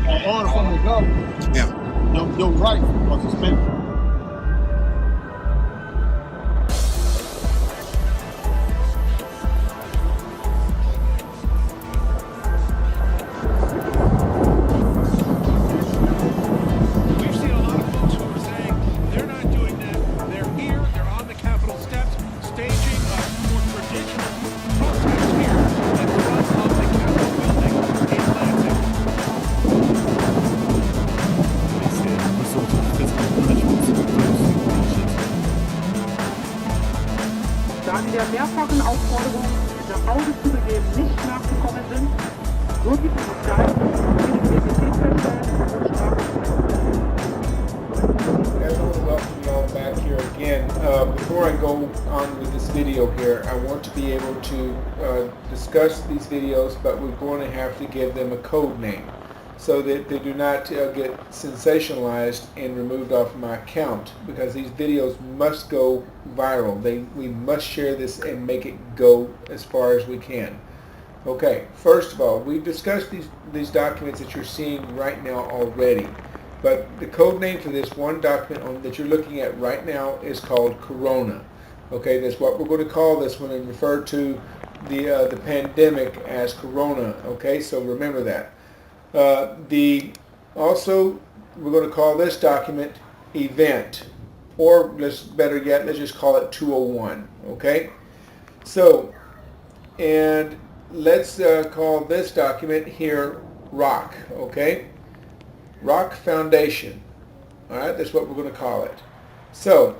in order for them to go, Yeah. your rights are suspended. We've seen a lot of folks who are saying they're not doing that. They're here. They're on the Capitol steps, staging a more traditional protest here in front of the Capitol building in Lansing. They say the sort of physical punishments for those who bullshit. Da Sie der mehrfachen Aufforderung, nach Hause zu begeben, nicht nachgekommen sind, wird die Polizei Identität feststellen und Strafen. I want to welcome you all back here again. Before I go on with this video here, I want to be able to discuss these videos, but we're going to have to give them a code name so that they do not get sensationalized and removed off my account, because these videos must go viral. We must share this and make it go as far as we can. Okay, first of all, we've discussed these documents that you're seeing right now already. But the code name for this one document that you're looking at right now is called Corona. Okay, that's what we're going to call this one and refer to the pandemic as Corona. Okay, so remember that. Also, we're going to call this document Event, or better yet, let's just call it 201. Okay, so and let's call this document here Rock. Okay. Rock Foundation. All right, that's what we're going to call it. So,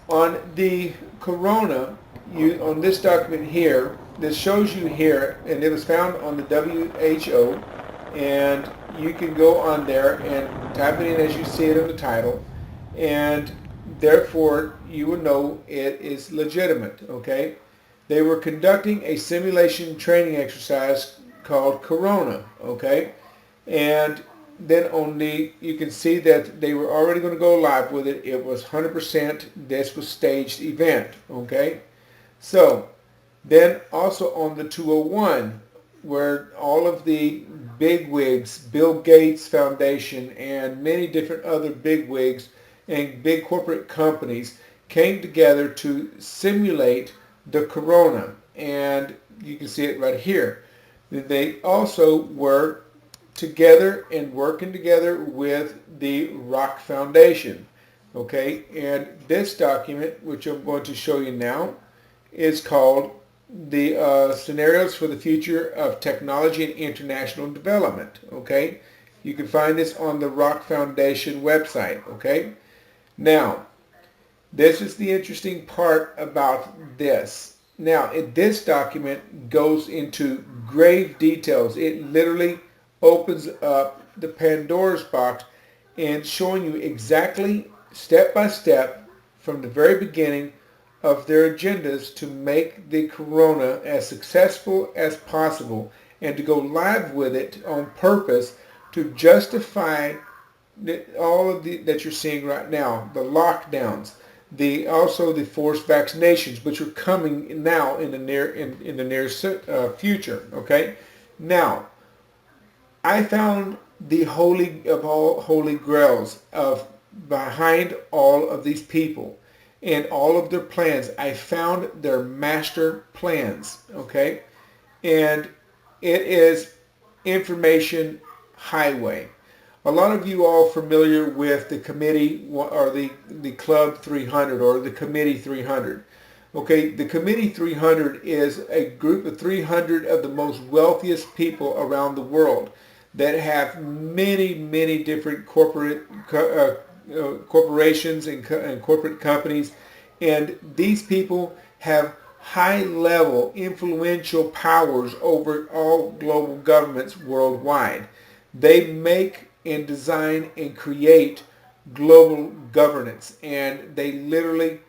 on the Corona, on this document here, this shows you here, and it was found on the WHO, and you can go on there and type it in as you see it in the title, and therefore you will know it is legitimate. Okay, they were conducting a simulation training exercise called Corona. Okay, and then you can see that they were already going to go live with it. It was 100%, this was staged event, okay? So, then also on the 201, where all of the bigwigs, Bill Gates Foundation and many different other bigwigs and big corporate companies came together to simulate the Corona. And you can see it right here. They also were together and working together with the Rock Foundation. Okay, and this document, which I'm going to show you now, is called the Scenarios for the Future of Technology and International Development. Okay, you can find this on the Rock Foundation website. Okay, now this is the interesting part about this. Now, this document goes into grave details. It literally opens up the Pandora's box and showing you exactly step by step from the very beginning of their agendas to make the Corona as successful as possible and to go live with it on purpose to justify all of that you're seeing right now, the lockdowns, also the forced vaccinations, which are coming now in the near future. Okay, now I found the holy of all holy grails of behind all of these people and all of their plans. I found their master plans, okay? And it is information highway. A lot of you all familiar with the committee or the Club 300 or the Committee 300. Okay, the Committee 300 is a group of 300 of the most wealthiest people around the world that have many different corporations and corporate companies, and these people have high-level influential powers over all global governments worldwide. They make and design and create global governance, and they literally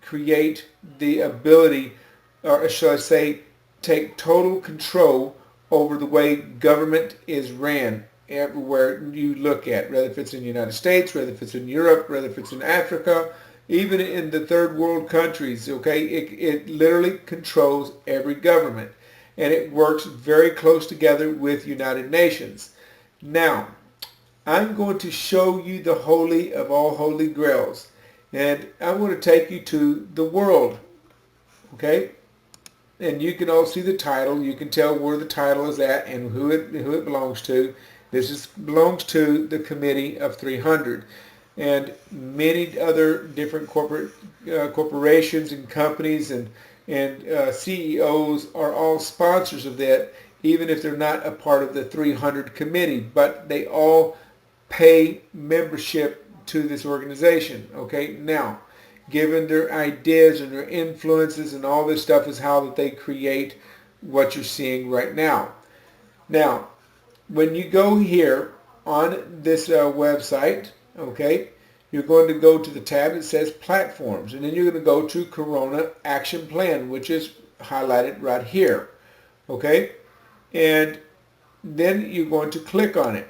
create the ability, or shall I say, take total control over the way government is ran everywhere you look at, whether if it's in the United States, whether if it's in Europe, whether if it's in Africa, even in the third world countries. Okay, it literally controls every government, and it works very close together with United Nations. Now, I'm going to show you the holy of all holy grails. And I'm going to take you to the world. Okay? And you can all see the title. You can tell where the title is at and who it belongs to. This belongs to the Committee of 300. And many other different corporations and companies and CEOs are all sponsors of that, even if they're not a part of the 300 committee, but they all pay membership to this organization. Okay, now, given their ideas and their influences and all this stuff is how that they create what you're seeing right now. Now, when you go here on this website, okay, you're going to go to the tab that says Platforms, and then you're going to go to Corona Action Plan, which is highlighted right here, okay? And then you're going to click on it.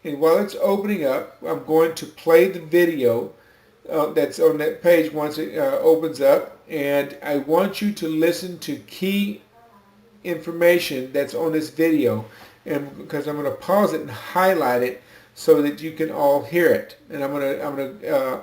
And while it's opening up, I'm going to play the video that's on that page once it opens up, and I want you to listen to key information that's on this video, and because I'm going to pause it and highlight it so that you can all hear it, and I'm going to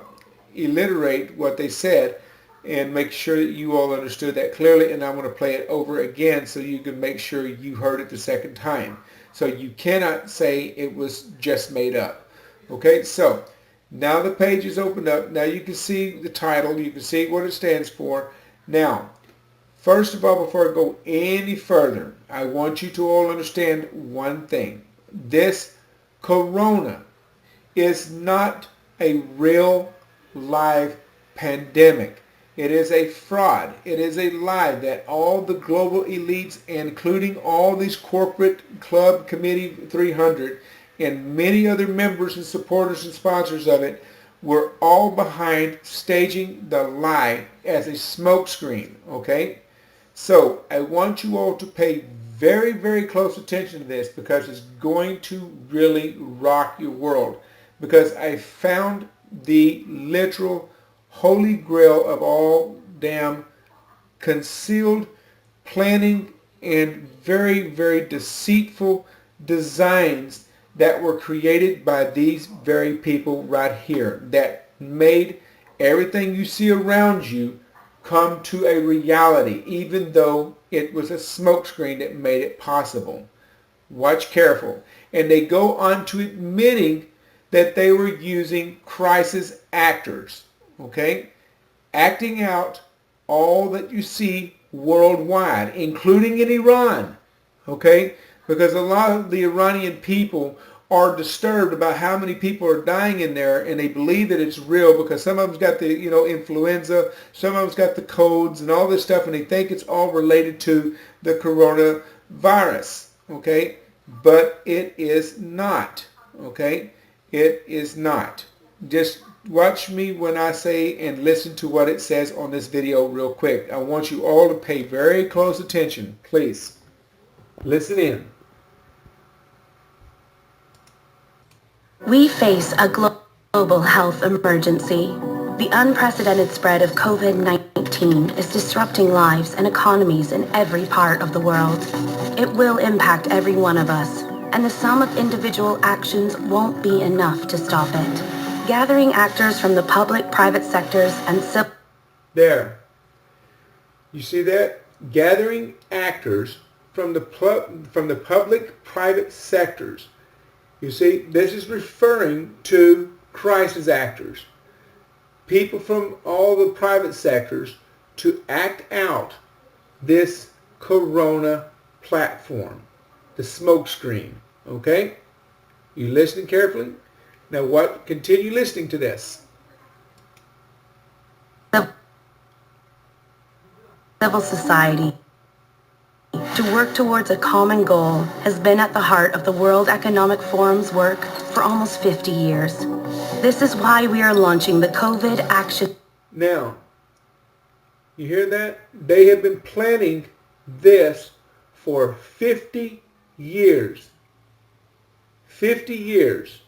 alliterate what they said and make sure that you all understood that clearly, and I'm going to play it over again so you can make sure you heard it the second time. So you cannot say it was just made up. Okay, so now the page is opened up. Now you can see the title, you can see what it stands for. Now, first of all, before I go any further, I want you to all understand one thing. This corona is not a real live pandemic. It is a fraud. It is a lie that all the global elites, including all these corporate club committee 300 and many other members and supporters and sponsors of it, were all behind staging the lie as a smokescreen, okay? So I want you all to pay very, very close attention to this because it's going to really rock your world, because I found the literal holy grail of all damn concealed planning and very, very deceitful designs that were created by these very people right here that made everything you see around you come to a reality, even though it was a smokescreen that made it possible. Watch careful. And they go on to admitting that they were using crisis actors, okay? Acting out all that you see worldwide, including in Iran, okay? Because a lot of the Iranian people are disturbed about how many people are dying in there, and they believe that it's real because some of them's got the, influenza, some of them's got the codes and all this stuff, and they think it's all related to the coronavirus, okay? But it is not, okay? It is not. Just watch me when I say and listen to what it says on this video real quick. I want you all to pay very close attention, please. Listen in. We face a global health emergency. The unprecedented spread of COVID-19 is disrupting lives and economies in every part of the world. It will impact every one of us, and the sum of individual actions won't be enough to stop it. Gathering actors from the public, private sectors, and civil... There. You see that? Gathering actors from the public, private sectors. You see, this is referring to crisis actors. People from all the private sectors to act out this corona platform, the smokescreen. Okay? You listening carefully? Now what? Continue listening to this. Civil society to work towards a common goal has been at the heart of the World Economic Forum's work for almost 50 years. This is why we are launching the COVID Action. Now, you hear that? They have been planning this for 50 years. 50 years.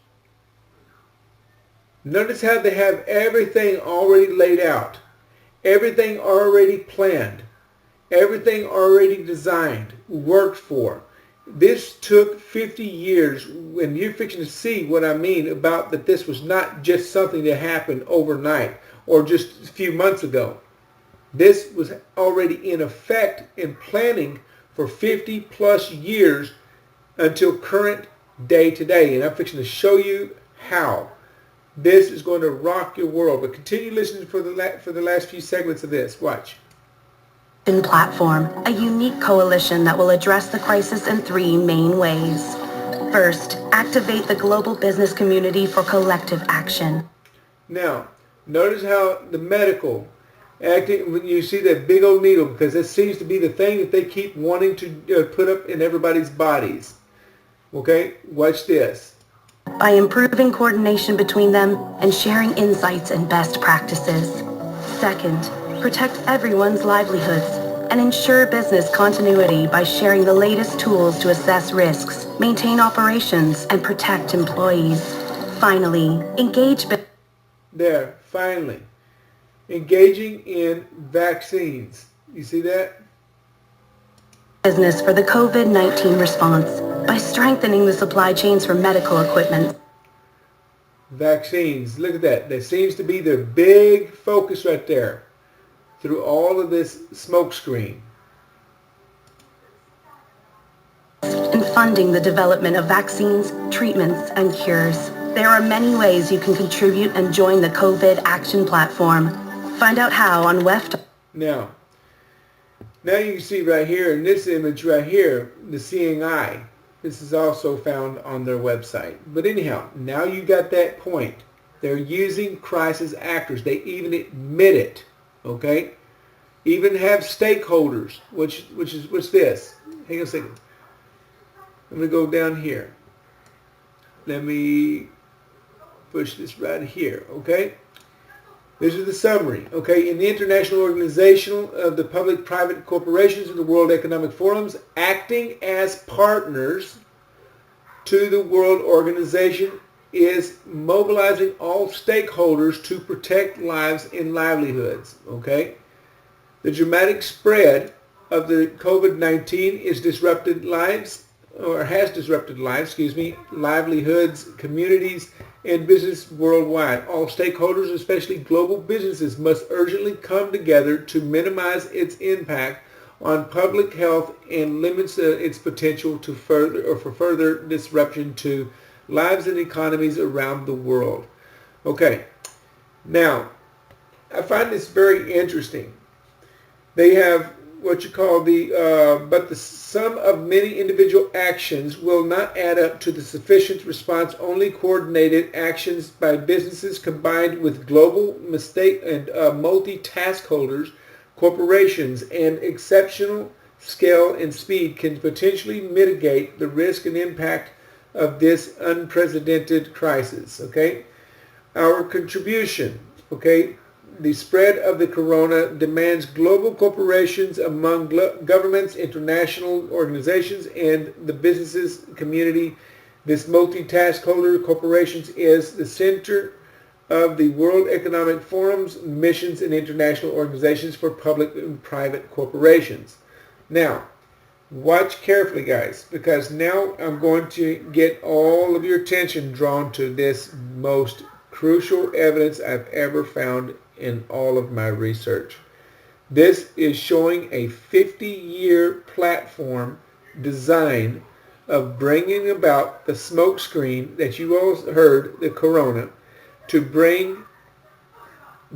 Notice how they have everything already laid out. Everything already planned. Everything already designed, worked for. This took 50 years, and you're fixing to see what I mean about that this was not just something that happened overnight or just a few months ago. This was already in effect and planning for 50 plus years until current day today. And I'm fixing to show you how. This is going to rock your world. But continue listening for the last few segments of this. Watch. Platform, a unique coalition that will address the crisis in three main ways. First, activate the global business community for collective action. Now, notice how the medical acting, when you see that big old needle, because that seems to be the thing that they keep wanting to put up in everybody's bodies. Okay, watch this. By improving coordination between them and sharing insights and best practices. Second, protect everyone's livelihoods and ensure business continuity by sharing the latest tools to assess risks, maintain operations, and protect employees. Finally, engage finally. Engaging in vaccines. You see that? Business for the COVID-19 response by strengthening the supply chains for medical equipment. Vaccines. Look at that. That seems to be their big focus right there through all of this smokescreen. And funding the development of vaccines, treatments, and cures. There are many ways you can contribute and join the COVID Action Platform. Find out how on WEF. Now you can see right here in this image right here, the seeing eye. This is also found on their website. But anyhow, now you got that point. They're using crisis actors. They even admit it. Okay? Even have stakeholders, which is, what's this? Hang on a second. I'm going to go down here. Let me push this right here. Okay? This is the summary, okay? In the International Organization of the Public-Private Corporations of the World Economic Forums, acting as partners to the World Organization is mobilizing all stakeholders to protect lives and livelihoods, okay? The dramatic spread of the COVID-19 is disrupted lives, or has disrupted lives, livelihoods, communities, and business worldwide. All stakeholders, especially global businesses, must urgently come together to minimize its impact on public health and limits its potential to further disruption to lives and economies around the world. Okay, now I find this very interesting. They have what you call but the sum of many individual actions will not add up to the sufficient response. Only coordinated actions by businesses combined with global multitask holders, corporations, and exceptional scale and speed can potentially mitigate the risk and impact of this unprecedented crisis. Okay, our contribution. Okay. The spread of the corona demands global corporations among governments, international organizations, and the businesses community. This multitask holder corporations is the center of the World Economic Forum's missions and international organizations for public and private corporations. Now, watch carefully, guys, because now I'm going to get all of your attention drawn to this most crucial evidence I've ever found in all of my research. This is showing a 50-year platform design of bringing about the smokescreen that you all heard, the corona, to bring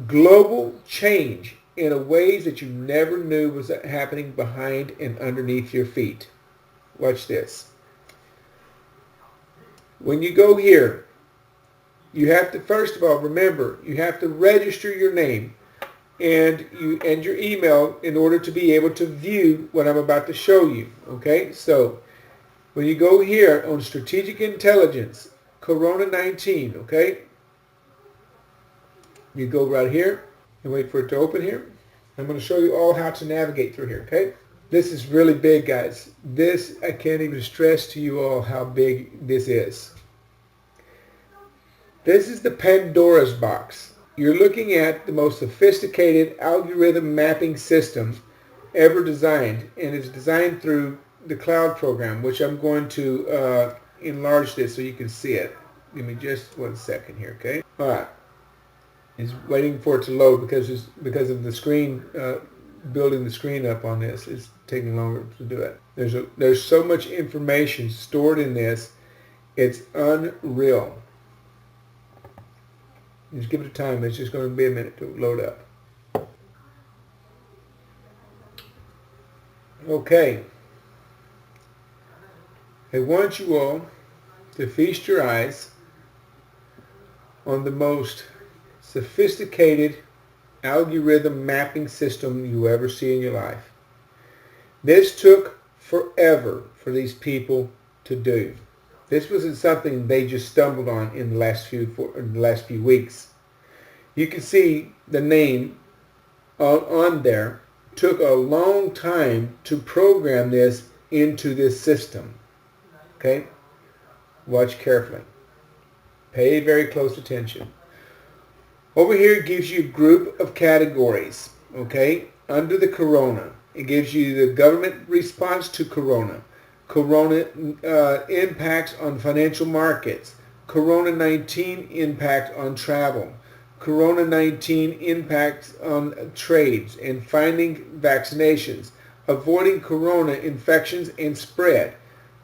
global change in a ways that you never knew was happening behind and underneath your feet. Watch this. When you go here, you have to, first of all, remember, you have to register your name and your email in order to be able to view what I'm about to show you. Okay, so when you go here on Strategic Intelligence, Corona 19, okay, you go right here and wait for it to open here. I'm going to show you all how to navigate through here, okay? This is really big, guys. This, I can't even stress to you all how big this is. This is the Pandora's box. You're looking at the most sophisticated algorithm mapping system ever designed, and it's designed through the cloud program, which I'm going to enlarge this so you can see it. Give me just 1 second here, okay? All right. It's waiting for it to load because of the screen, building the screen up on this. It's taking longer to do it. There's so much information stored in this. It's unreal. Just give it a time. It's just going to be a minute to load up. Okay. I want you all to feast your eyes on the most sophisticated algorithm mapping system you ever see in your life. This took forever for these people to do. This wasn't something they just stumbled on in the last few weeks. You can see the name on there. Took a long time to program this into this system. Okay? Watch carefully. Pay very close attention. Over here it gives you a group of categories. Okay? Under the corona. It gives you the government response to corona. Corona impacts on financial markets. Corona-19 impact on travel. Corona-19 impacts on trades and finding vaccinations. Avoiding corona infections and spread.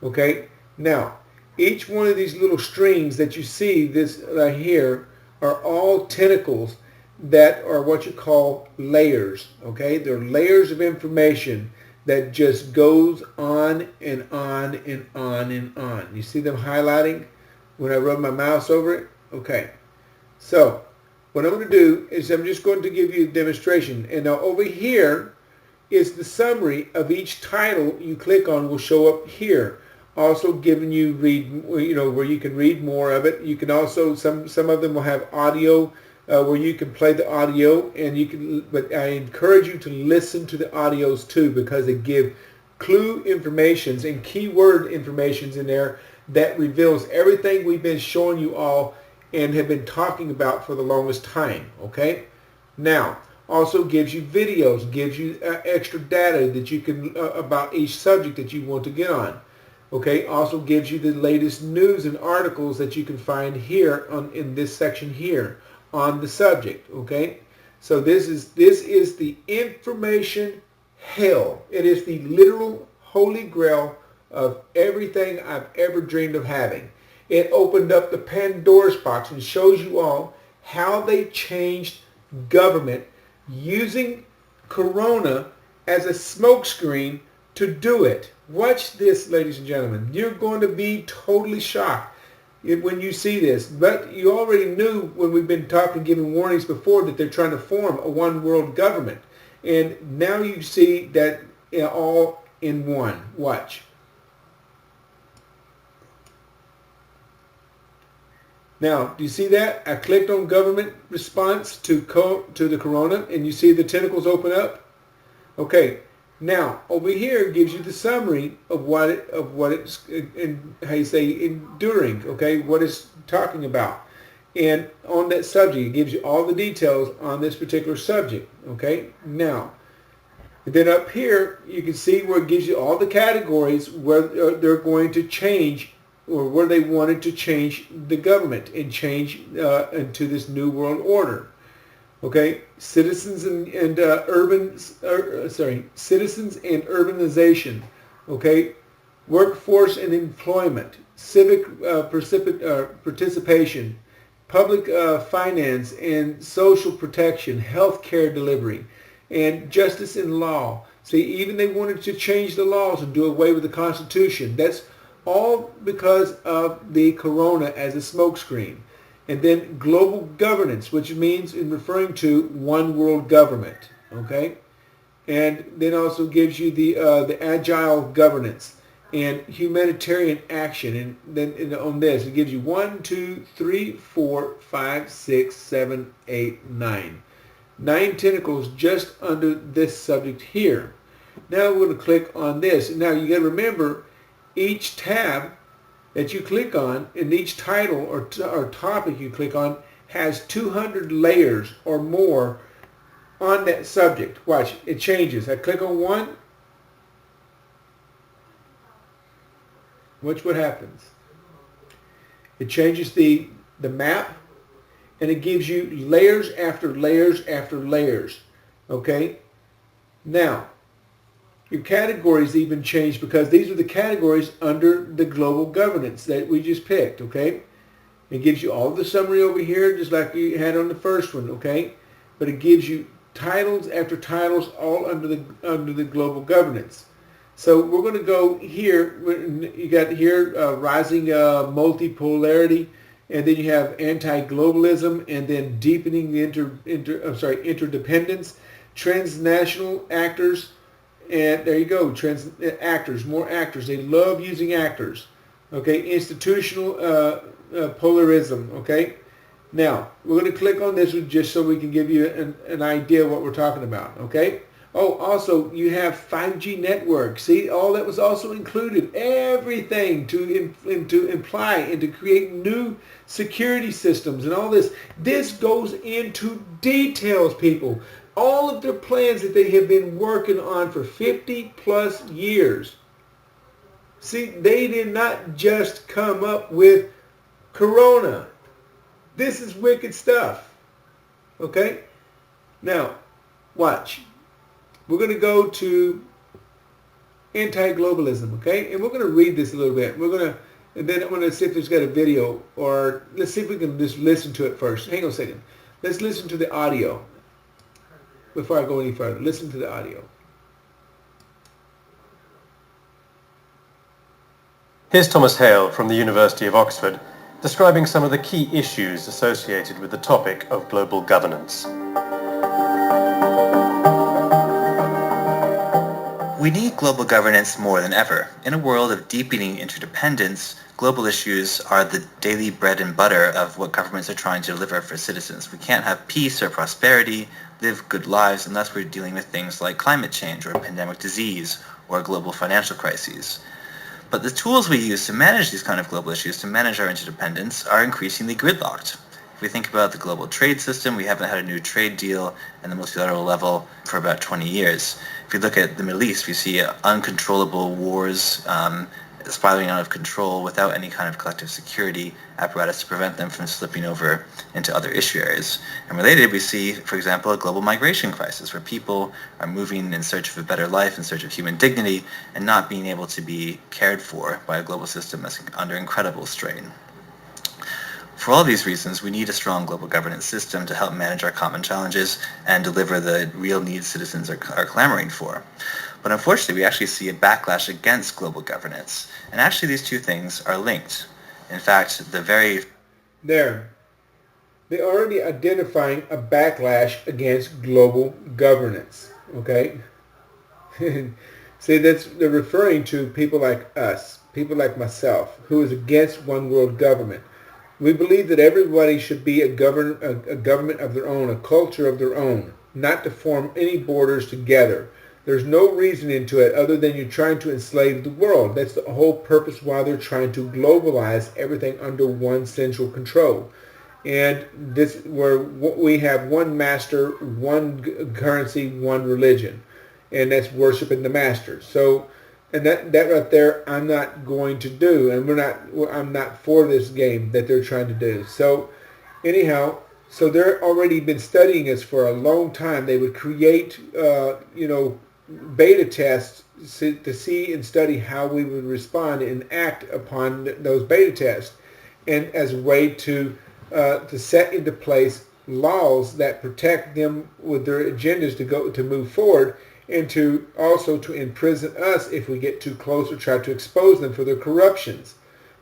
Okay? Now, each one of these little strings that you see this here are all tentacles that are what you call layers. Okay? They're layers of information that just goes on and on and on and on. You see them highlighting when I rub my mouse over it? Okay. So, what I'm going to do is I'm just going to give you a demonstration. And now over here is the summary of each title you click on will show up here. Also giving you where you can read more of it. You can also, some of them will have audio where you can play the audio, and you can, but I encourage you to listen to the audios too, because they give clue informations and keyword informations in there that reveals everything we've been showing you all and have been talking about for the longest time. Okay? Now, also gives you videos, gives you extra data that you can about each subject that you want to get on. Okay? Also gives you the latest news and articles that you can find here in this section here on the subject. Okay? So this is the information hell. It is the literal holy grail of everything I've ever dreamed of having. It opened up the Pandora's box and shows you all how they changed government using corona as a smokescreen to do it. Watch this, ladies and gentlemen. You're going to be totally shocked when you see this. But you already knew when we've been talking, giving warnings before, that they're trying to form a one world government. And now you see that all in one. Watch. Now, do you see that? I clicked on government response to the corona, and you see the tentacles open up. Okay. Now, over here it gives you the summary of what it's how you say enduring. Okay, what it's talking about, and on that subject it gives you all the details on this particular subject. Okay. Now, and then up here you can see where it gives you all the categories where they're going to change, or where they wanted to change the government and change into this new world order. Okay, citizens and citizens and urbanization. Okay, workforce and employment, civic participation, public finance and social protection, health care delivery, and justice and law. See, even they wanted to change the laws and do away with the Constitution. That's all because of the corona as a smokescreen. And then global governance, which means in referring to one world government. Okay? And then also gives you the agile governance and humanitarian action. And then on this, it gives you 1, 2, 3, 4, 5, 6, 7, 8, 9. 9 tentacles just under this subject here. Now we're going to click on this. Now you got to remember, each tab that you click on, and each title or topic you click on has 200 layers or more on that subject. Watch, it changes. I click on one, Watch what happens. It changes the map, and it gives you layers after layers after layers. Okay? Now, your categories even change because these are the categories under the global governance that we just picked. Okay? It gives you all the summary over here, just like you had on the first one. Okay? But it gives you titles after titles all under the global governance. So we're going to go here. You got here rising multipolarity, and then you have anti-globalism, and then deepening the interdependence, transnational actors, and there you go, actors, more actors. They love using actors. Okay, institutional polarism. Okay. Now, we're going to click on this one just so we can give you an idea of what we're talking about, okay? Oh, also, you have 5G network. See, all that was also included. Everything to imply and to create new security systems and all this. This goes into details, people. All of their plans that they have been working on for 50 plus years. See, they did not just come up with Corona. This is wicked stuff. Okay? Now, watch. We're going to go to anti-globalism, okay? And we're going to read this a little bit. And then I'm going to see if there's got a video, or let's see if we can just listen to it first. Hang on a second. Let's listen to the audio before I go any further. Listen to the audio. Here's Thomas Hale from the University of Oxford, describing some of the key issues associated with the topic of global governance. We need global governance more than ever. In a world of deepening interdependence, global issues are the daily bread and butter of what governments are trying to deliver for citizens. We can't have peace or prosperity, live good lives, unless we're dealing with things like climate change or pandemic disease or global financial crises. But the tools we use to manage these kind of global issues, to manage our interdependence, are increasingly gridlocked. If we think about the global trade system, we haven't had a new trade deal at the multilateral level for about 20 years. If we look at the Middle East, we see uncontrollable wars spiraling out of control without any kind of collective security apparatus to prevent them from slipping over into other issue areas. And related, we see, for example, a global migration crisis where people are moving in search of a better life, in search of human dignity, and not being able to be cared for by a global system that's under incredible strain. For all these reasons, we need a strong global governance system to help manage our common challenges and deliver the real needs citizens are clamoring for. But unfortunately, we actually see a backlash against global governance. And actually, these two things are linked. In fact, They're already identifying a backlash against global governance, okay? See, they're referring to people like us, people like myself, who is against one world government. We believe that everybody should be a government of their own, a culture of their own, not to form any borders together. There's no reason into it other than you're trying to enslave the world. That's the whole purpose why they're trying to globalize everything under one central control. And this, where we have one master, one currency, one religion, and that's worshiping the master. So, and that right there, I'm not going to do, and I'm not for this game that they're trying to do. So, anyhow, so they're already been studying us for a long time. They would create, beta tests to see and study how we would respond and act upon those beta tests, and as a way to set into place laws that protect them with their agendas to move forward, and to also to imprison us if we get too close or try to expose them for their corruptions.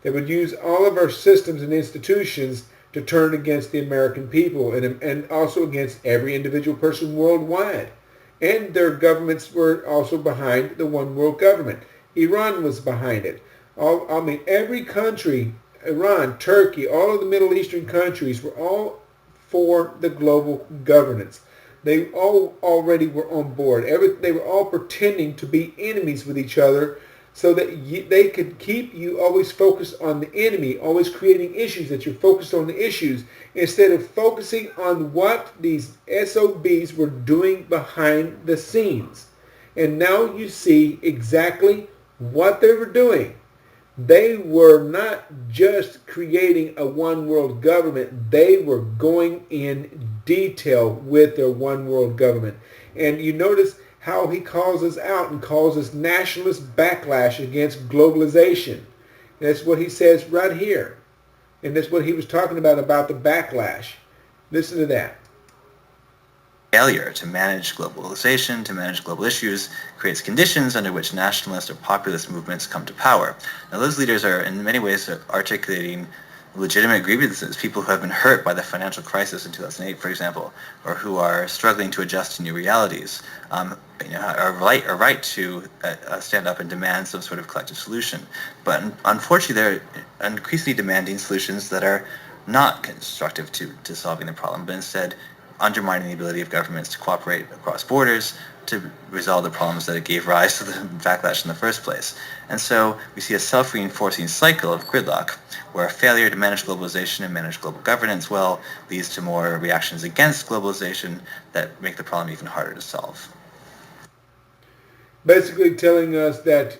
They would use all of our systems and institutions to turn against the American people and also against every individual person worldwide. And their governments were also behind the one world government. Iran was behind it. Every country, Iran, Turkey, all of the Middle Eastern countries were all for the global governance. They all already were on board. They were all pretending to be enemies with each other so that they could keep you always focused on the enemy, always creating issues, that you're focused on the issues instead of focusing on what these SOBs were doing behind the scenes. And now you see exactly what they were doing. They were not just creating a one world government, they were going in detail with their one world government. And you notice how he calls us out and calls us nationalist backlash against globalization. That's what he says right here. And that's what he was talking about the backlash. Listen to that. Failure to manage globalization, to manage global issues, creates conditions under which nationalist or populist movements come to power. Now those leaders are in many ways articulating legitimate grievances, people who have been hurt by the financial crisis in 2008, for example, or who are struggling to adjust to new realities, are right to stand up and demand some sort of collective solution. But unfortunately, they're increasingly demanding solutions that are not constructive to solving the problem, but instead undermining the ability of governments to cooperate across borders to resolve the problems that it gave rise to the backlash in the first place. And so we see a self-reinforcing cycle of gridlock, where a failure to manage globalization and manage global governance well leads to more reactions against globalization that make the problem even harder to solve. Basically telling us that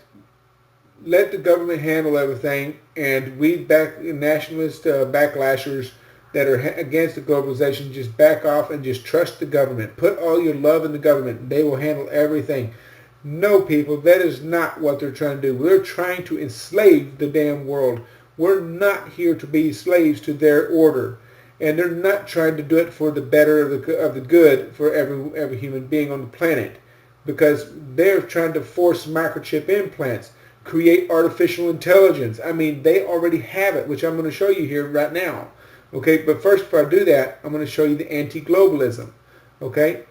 let the government handle everything, and we nationalist backlashers that are against the globalization, just back off and just trust the government. Put all your love in the government. They will handle everything. No, people, that is not what they're trying to do. We're trying to enslave the damn world. We're not here to be slaves to their order. And they're not trying to do it for the better of the good for every human being on the planet, because they're trying to force microchip implants, create artificial intelligence. I mean, they already have it, which I'm going to show you here right now. Okay, but first, before I do that, I'm going to show you the anti-globalism. Okay,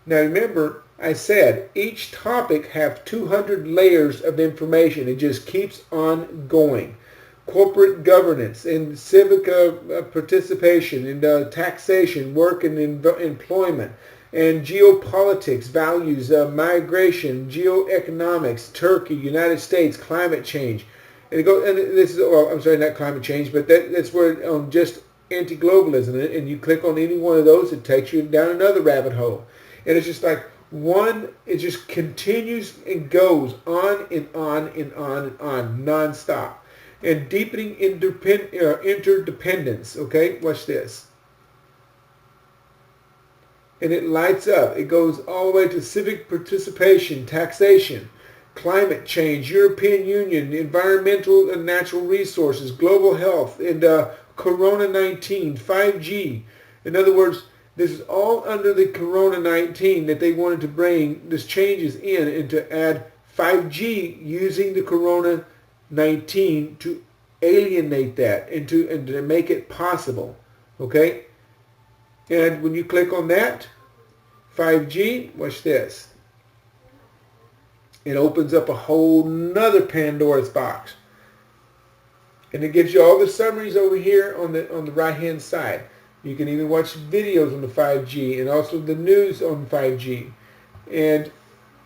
now remember, I said each topic have 200 layers of information. It just keeps on going. Corporate governance and civic participation and taxation, work and employment, and geopolitics, values, migration, geoeconomics, Turkey, United States, climate change. And it goes, and this is, well, I'm sorry, not climate change, but that's where just anti-globalism, and you click on any one of those, it takes you down another rabbit hole. And it's just like it just continues and goes on and on and on and on, non-stop. And deepening interdependence, okay? Watch this. And it lights up. It goes all the way to civic participation, taxation, climate change, European Union, environmental and natural resources, global health, and Corona-19, 5G. In other words, this is all under the Corona-19 that they wanted to bring this changes in and to add 5G using the Corona-19 to alienate that and to make it possible. Okay? And when you click on that, 5G, watch this. It opens up a whole nother Pandora's box. And it gives you all the summaries over here on the right-hand side. You can even watch videos on the 5G and also the news on 5G. And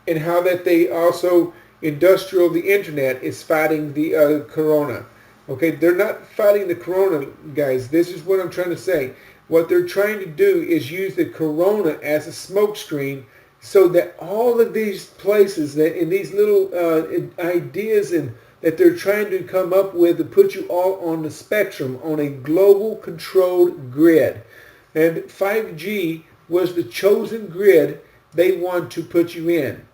how that they also, the internet is fighting the corona. Okay, they're not fighting the corona, guys. This is what I'm trying to say. What they're trying to do is use the corona as a smokescreen so that all of these places that in these little ideas and that they're trying to come up with to put you all on the spectrum, on a global controlled grid. And 5G was the chosen grid they want to put you in.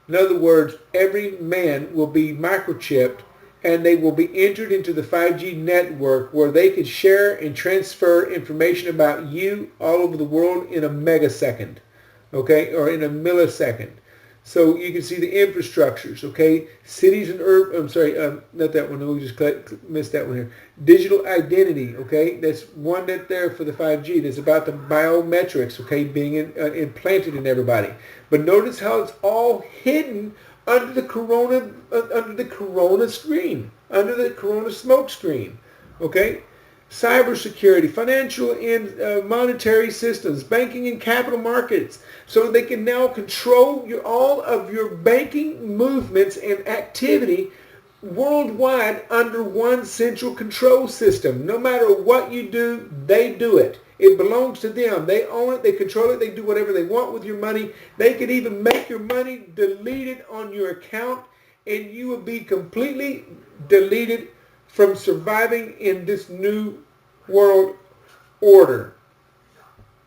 In other words, every man will be microchipped and they will be entered into the 5G network where they can share and transfer information about you all over the world in a megasecond, okay, or in a millisecond. So you can see the infrastructures, okay, cities and not that one, we just missed that one here. Digital identity, okay, that's one that there for the 5G. That's about the biometrics, okay, being implanted in everybody. But notice how it's all hidden under the corona screen, under the corona smoke screen, okay? Cybersecurity, financial and monetary systems, banking and capital markets, so they can now control all of your banking movements and activity worldwide under one central control system. No matter what you do, they do it. It belongs to them. They own it. They control it. They do whatever they want with your money. They could even make your money deleted on your account and you will be completely deleted from surviving in this new world order.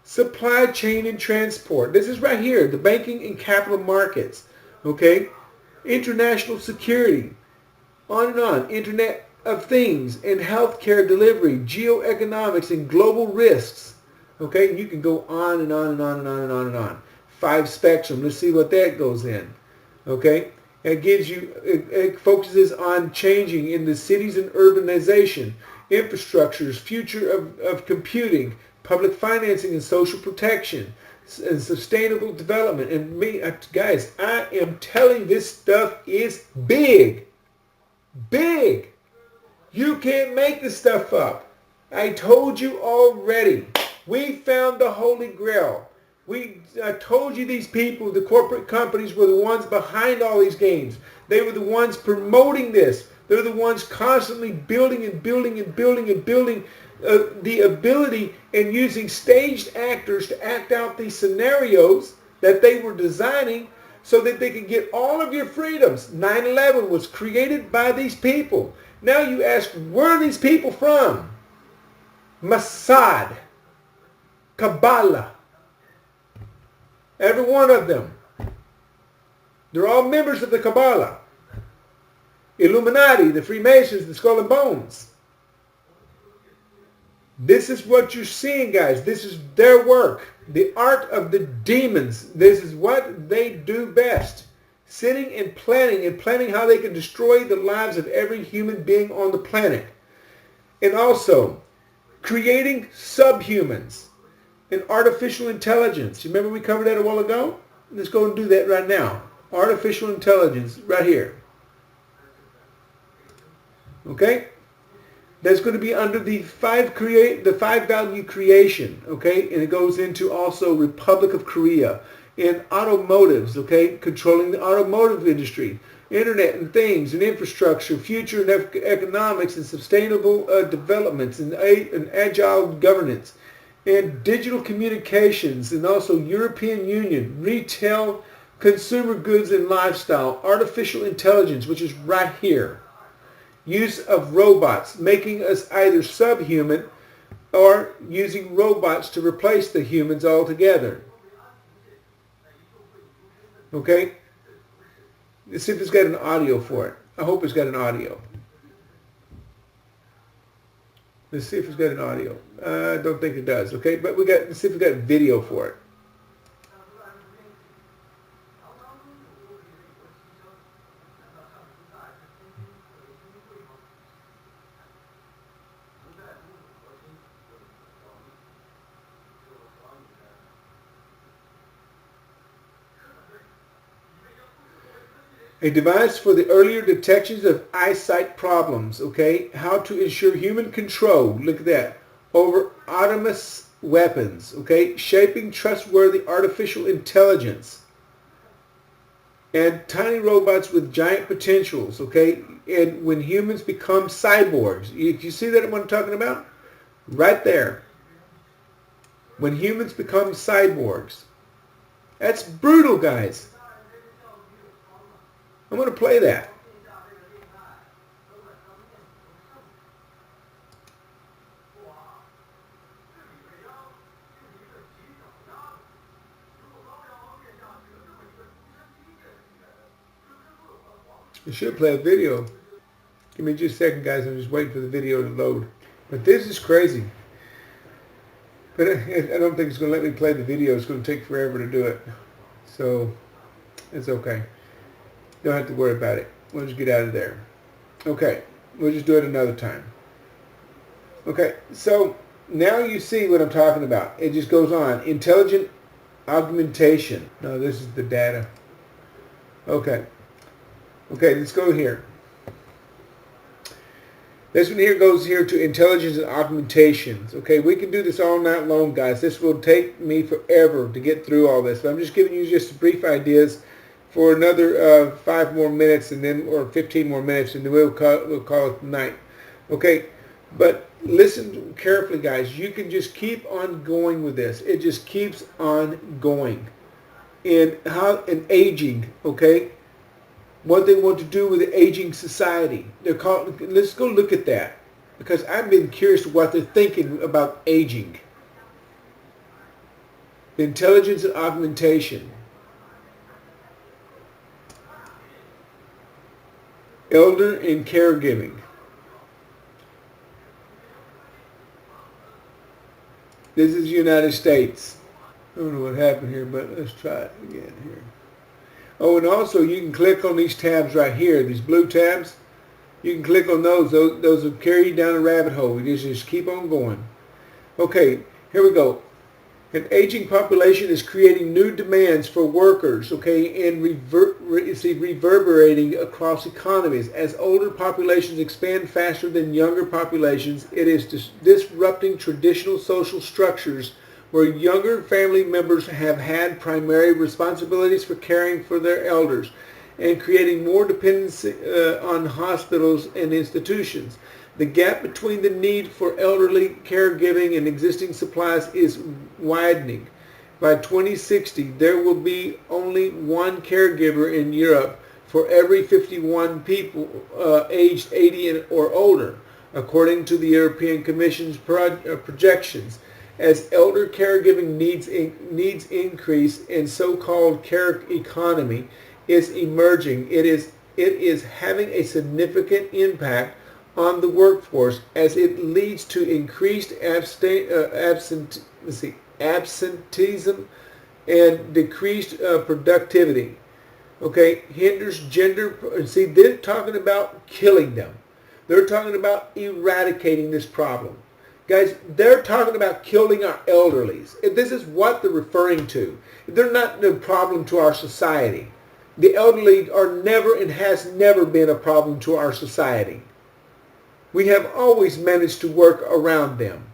Supply chain and transport. This is right here, the banking and capital markets. Okay? International security. On and on. Internet of Things and healthcare delivery, geoeconomics and global risks. Okay? You can go on and on and on and on and on and on. 5 spectrum. Let's see what that goes in. Okay? It gives you, it focuses on changing in the cities and urbanization, infrastructures, future of computing, public financing and social protection, and sustainable development. And guys, I am telling this stuff is big. Big. You can't make this stuff up. I told you already. We found the Holy Grail. I told you these people, the corporate companies, were the ones behind all these games. They were the ones promoting this. They're the ones constantly building and building and building and building the ability and using staged actors to act out these scenarios that they were designing so that they could get all of your freedoms. 9/11 was created by these people. Now you ask, where are these people from? Mossad, Kabbalah. Every one of them. They're all members of the Kabbalah. Illuminati, the Freemasons, the Skull and Bones. This is what you're seeing, guys. This is their work. The art of the demons. This is what they do best. Sitting and planning how they can destroy the lives of every human being on the planet. And also, creating subhumans. And artificial intelligence. You remember we covered that a while ago? Let's go and do that right now. Artificial intelligence, right here. Okay? That's going to be under the five value creation. Okay? And it goes into also Republic of Korea. And automotives, okay? Controlling the automotive industry. Internet and things and infrastructure, future and economics and sustainable developments and agile governance. And digital communications, and also European Union, retail, consumer goods and lifestyle, artificial intelligence, which is right here. Use of robots, making us either subhuman or using robots to replace the humans altogether. Okay? Let's see if it's got an audio for it. I hope it's got an audio. Let's see if it's got an audio. I don't think it does. Okay, but let's see if we got video for it. A device for the earlier detections of eyesight problems, okay? How to ensure human control, look at that, over autonomous weapons, okay? Shaping trustworthy artificial intelligence. And tiny robots with giant potentials, okay? And when humans become cyborgs, you see that what I'm talking about? Right there. When humans become cyborgs. That's brutal, guys. I'm going to play that. I should play a video. Give me just a second, guys. I'm just waiting for the video to load. But this is crazy. But I don't think it's going to let me play the video. It's going to take forever to do it. So it's okay. Don't have to worry about it. We'll just get out of there. Okay. We'll just do it another time. Okay. So now you see what I'm talking about. It just goes on. Intelligent augmentation. No, this is the data. Okay. Okay, let's go here. This one here goes here to intelligence and augmentations. Okay, we can do this all night long, guys. This will take me forever to get through all this. But I'm just giving you just brief ideas for another 5 more minutes, and then or 15 more minutes, and then we'll call it night. Okay, but listen carefully, guys. You can just keep on going with this. It just keeps on going. And aging, okay? what they want to do with the aging society. Let's go look at that, because I've been curious what they're thinking about aging. Intelligence and augmentation. Elder and caregiving. This is the United States. I don't know what happened here, but let's try it again here. Oh, and also you can click on these tabs right here, these blue tabs. You can click on those. Those will carry you down a rabbit hole. You just keep on going. Okay, here we go. An aging population is creating new demands for workers, okay, and reverberating across economies. As older populations expand faster than younger populations, it is disrupting traditional social structures where younger family members have had primary responsibilities for caring for their elders and creating more dependency on hospitals and institutions. The gap between the need for elderly caregiving and existing supplies is widening. By 2060, there will be only one caregiver in Europe for every 51 people aged 80 or older, according to the European Commission's projections. As elder caregiving needs increase and so-called care economy is emerging, it is having a significant impact on the workforce as it leads to increased absenteeism and decreased productivity. Okay, hinders gender. See, they're talking about killing them. They're talking about eradicating this problem. Guys, they're talking about killing our elderlies. This is what they're referring to. They're not a problem to our society. The elderly are never and has never been a problem to our society. We have always managed to work around them.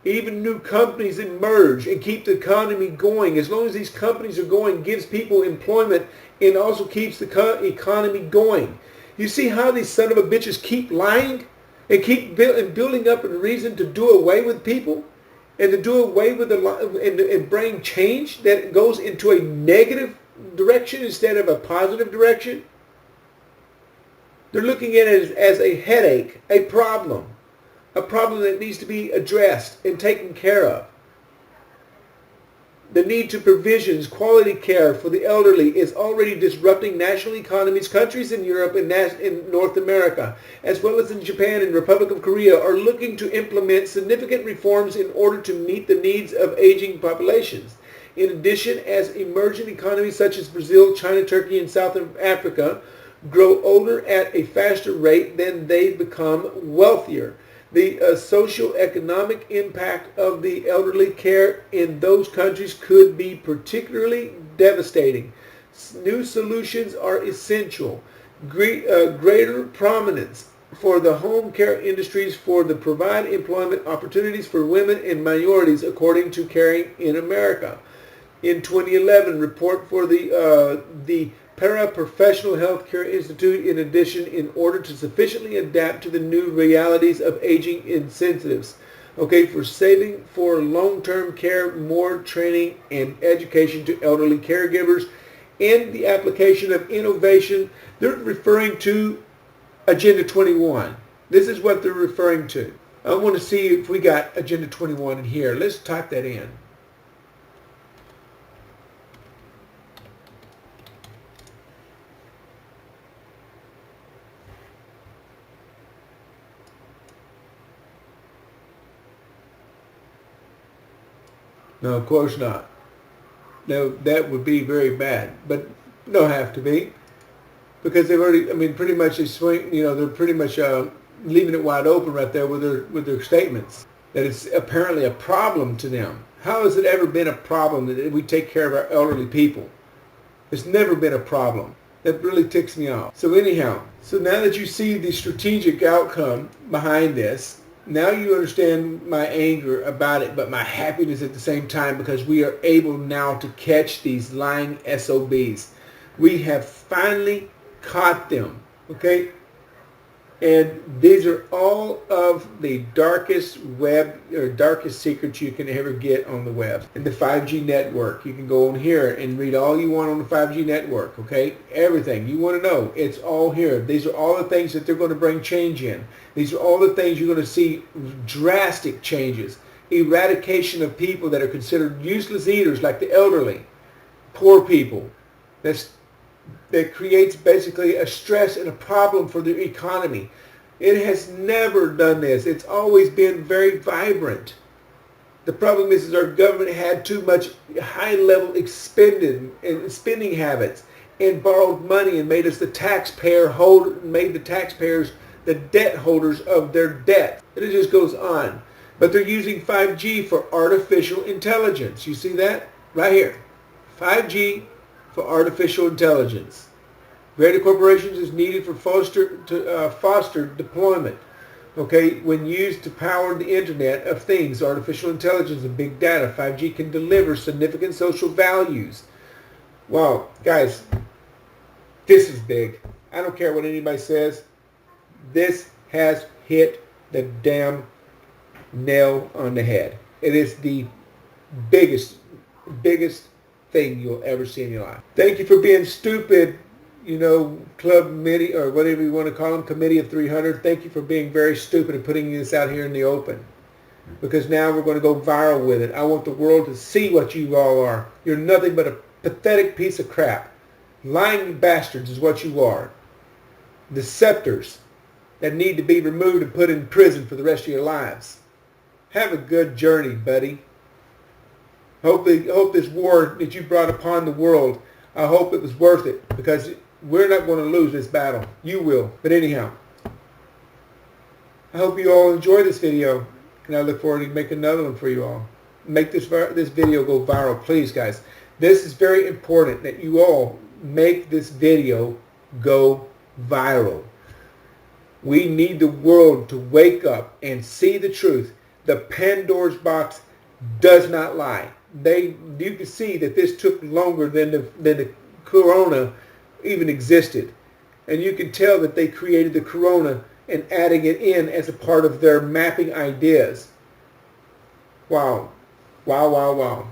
Even new companies emerge and keep the economy going. As long as these companies are going, gives people employment and also keeps the economy going. You see how these son of a bitches keep lying and keep building up a reason to do away with people and to do away with and bring change that goes into a negative direction instead of a positive direction? They're looking at it as a headache, a problem that needs to be addressed and taken care of. The need to provisions quality care for the elderly is already disrupting national economies. Countries in Europe and in North America, as well as in Japan and Republic of Korea, are looking to implement significant reforms in order to meet the needs of aging populations. In addition, as emerging economies such as Brazil, China, Turkey, and South Africa grow older at a faster rate than they become wealthier, the socio-economic impact of the elderly care in those countries could be particularly devastating. New solutions are essential. Greater prominence for the home care industries for the provide employment opportunities for women and minorities, according to Caring in America. In 2011, report for the Paraprofessional Healthcare Institute, in addition, in order to sufficiently adapt to the new realities of aging incentives. Okay, for saving for long-term care, more training and education to elderly caregivers, and the application of innovation. They're referring to Agenda 21. This is what they're referring to. I want to see if we got Agenda 21 in here. Let's type that in. No, of course not. No, that would be very bad, but don't have to be, because they've already. I mean, pretty much they swing. You know, they're pretty much leaving it wide open right there with their statements that it's apparently a problem to them. How has it ever been a problem that we take care of our elderly people? It's never been a problem. That really ticks me off. So anyhow, so now that you see the strategic outcome behind this, now you understand my anger about it, but my happiness at the same time, because we are able now to catch these lying SOBs. We have finally caught them, okay? And these are all of the darkest web or darkest secrets you can ever get on the web. And the 5G network, you can go on here and read all you want on the 5G network, okay? Everything you want to know, it's all here. These are all the things that they're going to bring change in. These are all the things you're going to see drastic changes. Eradication of people that are considered useless eaters, like the elderly, poor people. That creates basically a stress and a problem for the economy. It has never done this. It's always been very vibrant. The problem is our government had too much high-level spending habits and borrowed money and made us the made the taxpayers the debt holders of their debt. And it just goes on. But they're using 5G for artificial intelligence. You see that? Right here. 5G for artificial intelligence. Greater corporations is needed for foster deployment. Okay, when used to power the Internet of Things, artificial intelligence and big data, 5G can deliver significant social values. Wow, guys, this is big. I don't care what anybody says. This has hit the damn nail on the head. It is the biggest thing you'll ever see in your life. Thank you for being stupid, club committee, or whatever you want to call them, committee of 300. Thank you for being very stupid and putting this out here in the open. Because now we're going to go viral with it. I want the world to see what you all are. You're nothing but a pathetic piece of crap. Lying bastards is what you are. Deceptors that need to be removed and put in prison for the rest of your lives. Have a good journey, buddy. Hope this war that you brought upon the world, I hope it was worth it, because we're not going to lose this battle. You will. But anyhow, I hope you all enjoy this video, and I look forward to making another one for you all. Make this video go viral, please, guys. This is very important that you all make this video go viral. We need the world to wake up and see the truth. The Pandora's box does not lie. You can see that this took longer than the corona even existed. And you can tell that they created the corona and adding it in as a part of their mapping ideas. Wow. Wow, wow, wow.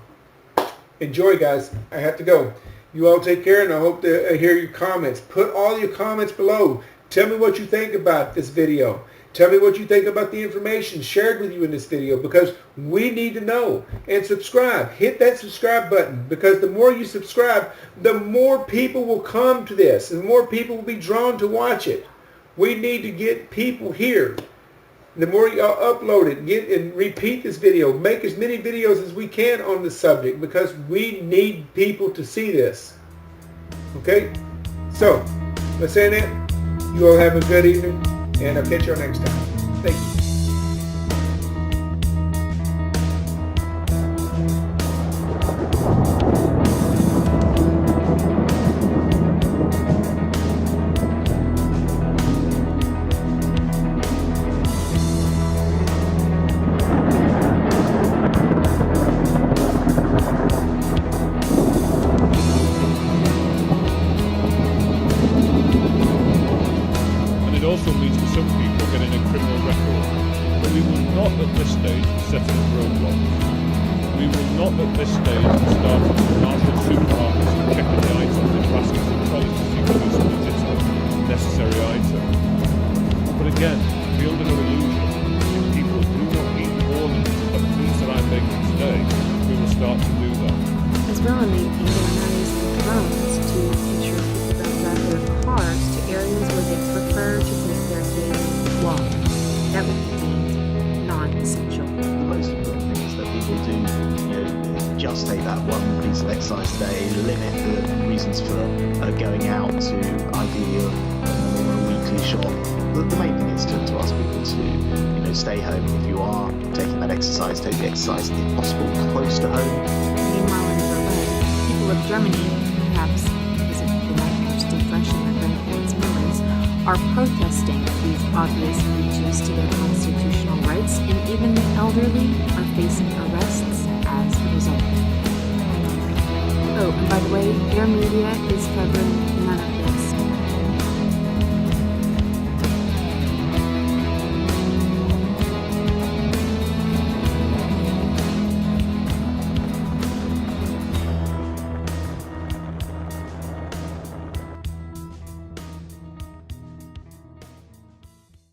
Enjoy, guys. I have to go. You all take care, and I hope to hear your comments. Put all your comments below. Tell me what you think about this video. Tell me what you think about the information shared with you in this video, because we need to know. And subscribe. Hit that subscribe button, because the more you subscribe, the more people will come to this, and the more people will be drawn to watch it. We need to get people here. The more you upload it, get and repeat this video. Make as many videos as we can on this subject, because we need people to see this. Okay? So, by saying that, you all have a good evening. And I'll catch you next time. Thank you. It also means for some people getting a criminal record. But we will not at this stage be setting up roadblocks. We will not at this stage be starting to marshal supermarkets and checking the items in baskets and trolleys to see whether it's a legitimate, necessary item. But again, be under no illusion. If people do not eat more than the foods that I'm making today, we will start to do that. As well as organize drones to ensure people don't drive their cars to areas where they prefer to take their daily walk. That would be deemed non-essential. The most important thing is that people do, just take that one piece of exercise a day, limit the reasons for going out to ideally a weekly shop. The main thing is to ask people to, stay home. If you are taking that exercise, take the exercise if possible close to home. Meanwhile, in Berlin, people of Germany, perhaps because of the nightmare still fresh in their grandparents' memories, are protesting these obvious breaches to their constitutional rights, and even the elderly are facing arrests as a result. Oh, and by the way, their media is covering